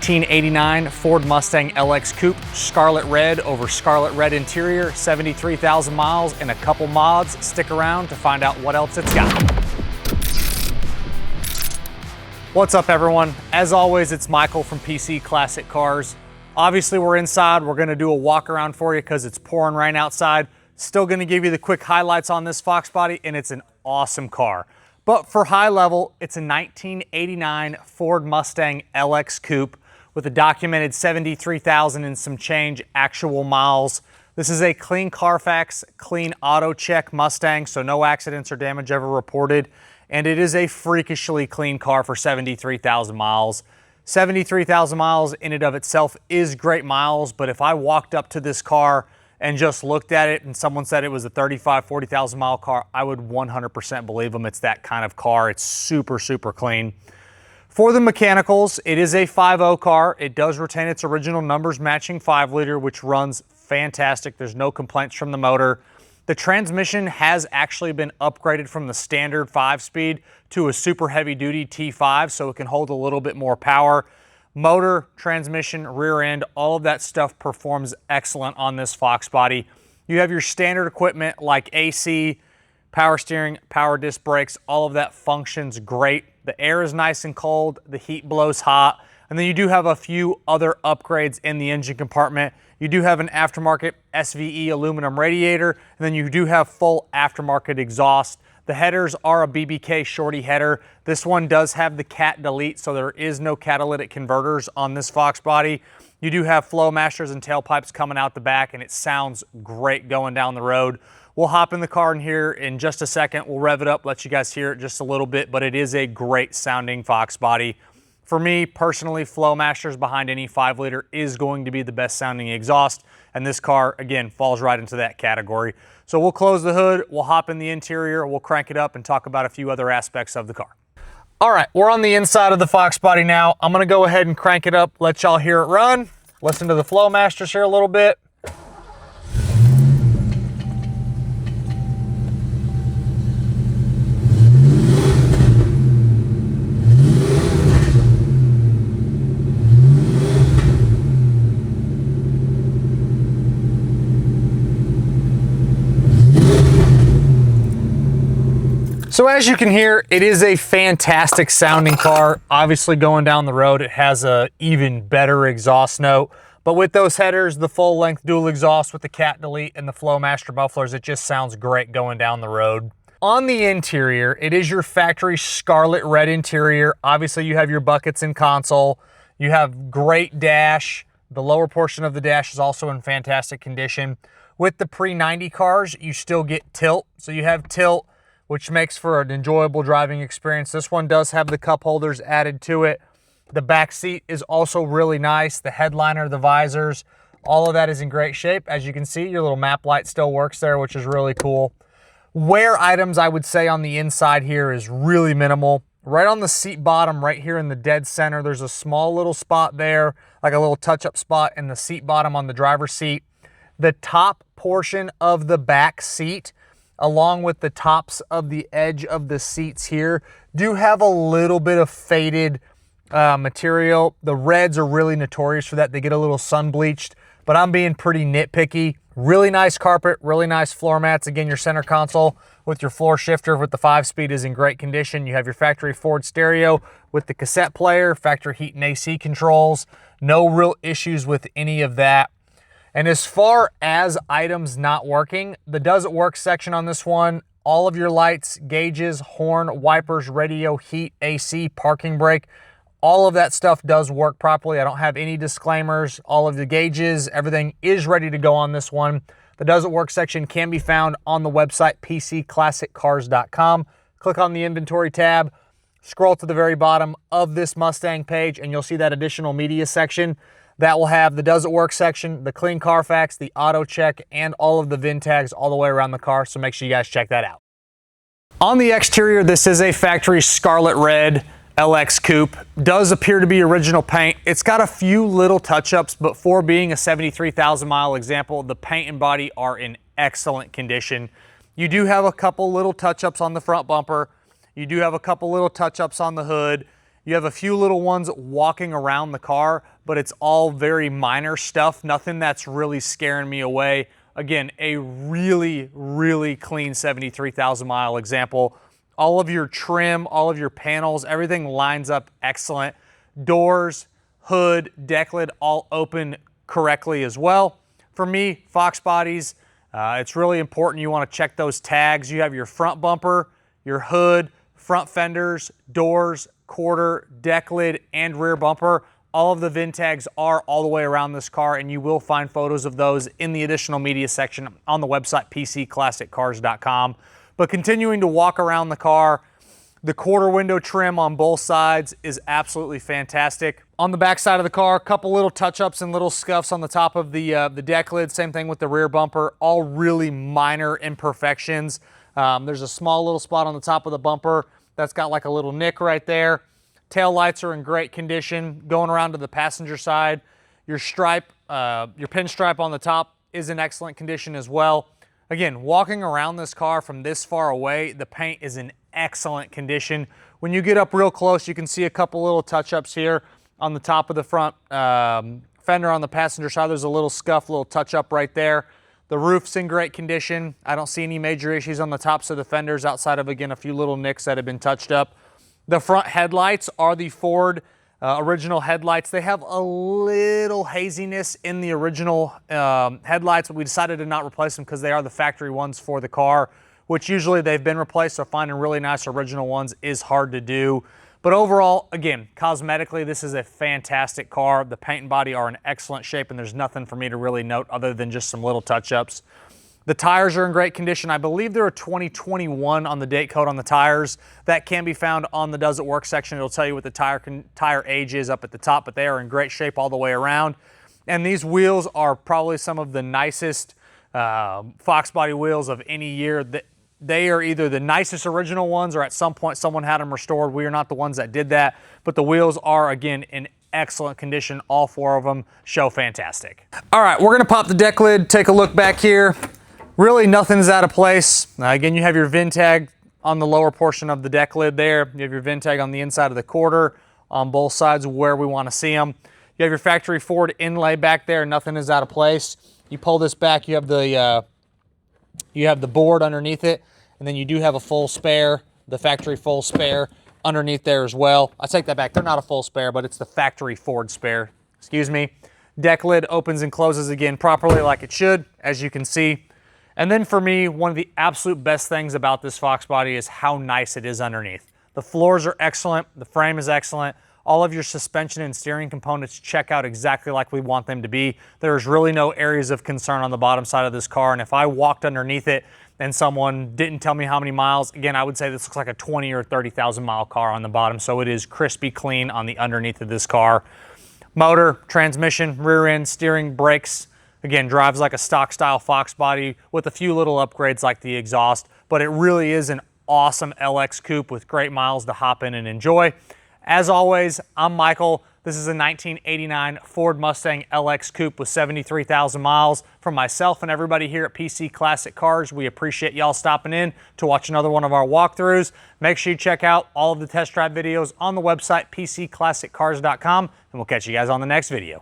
1989 Ford Mustang LX Coupe, Scarlet Red over Scarlet Red interior, 73,000 miles and a couple mods. Stick around to find out what else it's got. What's up everyone? As always, it's Michael from PC Classic Cars. Obviously we're inside. We're gonna do a walk around for you because it's pouring rain outside. Still gonna give you the quick highlights on this Fox body, and it's an awesome car. But for high level, it's a 1989 Ford Mustang LX Coupe with a documented 73,000 and some change actual miles. This is a clean Carfax, clean auto check Mustang, so no accidents or damage ever reported. And it is a freakishly clean car for 73,000 miles. 73,000 miles in and of itself is great miles, but if I walked up to this car and just looked at it and someone said it was a 35, 40,000 mile car, I would 100% believe them. It's that kind of car. It's super, super clean. For the mechanicals, it is a 5.0 car. It does retain its original numbers matching 5-liter, which runs fantastic. There's no complaints from the motor. The transmission has actually been upgraded from the standard 5-speed to a super heavy-duty T5, so it can hold a little bit more power. Motor, transmission, rear end, all of that stuff performs excellent on this Fox body. You have your standard equipment like AC, power steering, power disc brakes, all of that functions great. The air is nice and cold, the heat blows hot, and then you do have a few other upgrades in the engine compartment. You do have an aftermarket SVE aluminum radiator, and then you do have full aftermarket exhaust. The headers are a BBK shorty header. This one does have the cat delete, so there is no catalytic converters on this Fox body. You do have Flowmasters and tailpipes coming out the back, and it sounds great going down the road. We'll hop in the car in here in just a second. We'll rev it up, let you guys hear it just a little bit, but it is a great sounding Fox body. For me, personally, Flowmasters behind any 5-liter is going to be the best sounding exhaust, and this car, again, falls right into that category. So we'll close the hood, we'll hop in the interior, we'll crank it up and talk about a few other aspects of the car. All right, we're on the inside of the Fox body now. I'm gonna go ahead and crank it up, let y'all hear it run. Listen to the Flowmasters here a little bit. So as you can hear, it is a fantastic sounding car. Obviously going down the road, it has a even better exhaust note. But with those headers, the full length dual exhaust with the cat delete and the Flowmaster mufflers, it just sounds great going down the road. On the interior, it is your factory Scarlet Red interior. Obviously you have your buckets and console. You have great dash. The lower portion of the dash is also in fantastic condition. With the pre-90 cars, you still get tilt. So you have tilt, which makes for an enjoyable driving experience. This one does have the cup holders added to it. The back seat is also really nice. The headliner, the visors, all of that is in great shape. As you can see, your little map light still works there, which is really cool. Wear items, I would say, on the inside here is really minimal. Right on the seat bottom, right here in the dead center, there's a small little spot there, like a little touch-up spot in the seat bottom on the driver's seat. The top portion of the back seat, along with the tops of the edge of the seats here, do have a little bit of faded material. The reds are really notorious for that. They get a little sun bleached, but I'm being pretty nitpicky. Really nice carpet, really nice floor mats. Again, your center console with your floor shifter with the 5-speed is in great condition. You have your factory Ford stereo with the cassette player, factory heat and AC controls. No real issues with any of that. And as far as items not working, the does it work section on this one, all of your lights, gauges, horn, wipers, radio, heat, AC, parking brake, all of that stuff does work properly. I don't have any disclaimers. All of the gauges, everything is ready to go on this one. The does it work section can be found on the website pcclassiccars.com. Click on the inventory tab, scroll to the very bottom of this Mustang page, and you'll see that additional media section. That will have the does it work section, the clean Carfax, the auto check, and all of the VIN tags all the way around the car, so make sure you guys check that out. On the exterior, this is a factory Scarlet Red LX Coupe. Does appear to be original paint. It's got a few little touch-ups, but for being a 73,000 mile example, the paint and body are in excellent condition. You do have a couple little touch-ups on the front bumper. You do have a couple little touch-ups on the hood. You have a few little ones walking around the car, but it's all very minor stuff, nothing that's really scaring me away. Again, a really, really clean 73,000 mile example. All of your trim, all of your panels, everything lines up excellent. Doors, hood, deck lid, all open correctly as well. For me, Fox bodies, it's really important you want to check those tags. You have your front bumper, your hood, front fenders, doors, quarter, deck lid, and rear bumper. All of the VIN tags are all the way around this car, and you will find photos of those in the additional media section on the website, pcclassiccars.com. But continuing to walk around the car, the quarter window trim on both sides is absolutely fantastic. On the back side of the car, a couple little touch-ups and little scuffs on the top of the deck lid. Same thing with the rear bumper, all really minor imperfections. There's a small little spot on the top of the bumper that's got like a little nick right there. Tail lights are in great condition. Going around to the passenger side, your stripe, your pinstripe on the top is in excellent condition as well. Again, walking around this car from this far away, the paint is in excellent condition. When you get up real close, you can see a couple little touch-ups here on the top of the front fender on the passenger side. There's a little scuff, little touch-up right there. The roof's in great condition. I don't see any major issues on the tops of the fenders outside of, again, a few little nicks that have been touched up. The front headlights are the Ford original headlights. They have a little haziness in the original headlights, but we decided to not replace them because they are the factory ones for the car, which usually they've been replaced, so finding really nice original ones is hard to do. But overall, again, cosmetically, this is a fantastic car. The paint and body are in excellent shape, and there's nothing for me to really note other than just some little touch-ups. The tires are in great condition. I believe they're a 2021 on the date code on the tires. That can be found on the Does It Work section. It'll tell you what the tire age is up at the top, but they are in great shape all the way around. And these wheels are probably some of the nicest Fox body wheels of any year. They are either the nicest original ones or at some point someone had them restored. We are not the ones that did that, but the wheels are, again, in excellent condition. All four of them show fantastic. All right, we're gonna pop the deck lid, take a look back here. Really, nothing's out of place. Again, you have your VIN tag on the lower portion of the deck lid there. You have your VIN tag on the inside of the quarter on both sides where we want to see them. You have your factory Ford inlay back there. Nothing is out of place. You pull this back, you have the board underneath it, and then you do have a full spare, the factory full spare underneath there as well. I take that back. They're not a full spare, but it's the factory Ford spare. Excuse me. Deck lid opens and closes again properly like it should, as you can see. And then for me, one of the absolute best things about this Fox body is how nice it is underneath. The floors are excellent. The frame is excellent. All of your suspension and steering components check out exactly like we want them to be. There's really no areas of concern on the bottom side of this car. And if I walked underneath it and someone didn't tell me how many miles, again, I would say this looks like a 20 or 30,000 mile car on the bottom. So it is crispy clean on the underneath of this car. Motor, transmission, rear end, steering, brakes. Again, drives like a stock style Fox body with a few little upgrades like the exhaust, but it really is an awesome LX coupe with great miles to hop in and enjoy. As always, I'm Michael. This is a 1989 Ford Mustang LX coupe with 73,000 miles. From myself and everybody here at PC Classic Cars, we appreciate y'all stopping in to watch another one of our walkthroughs. Make sure you check out all of the test drive videos on the website, pcclassiccars.com, and we'll catch you guys on the next video.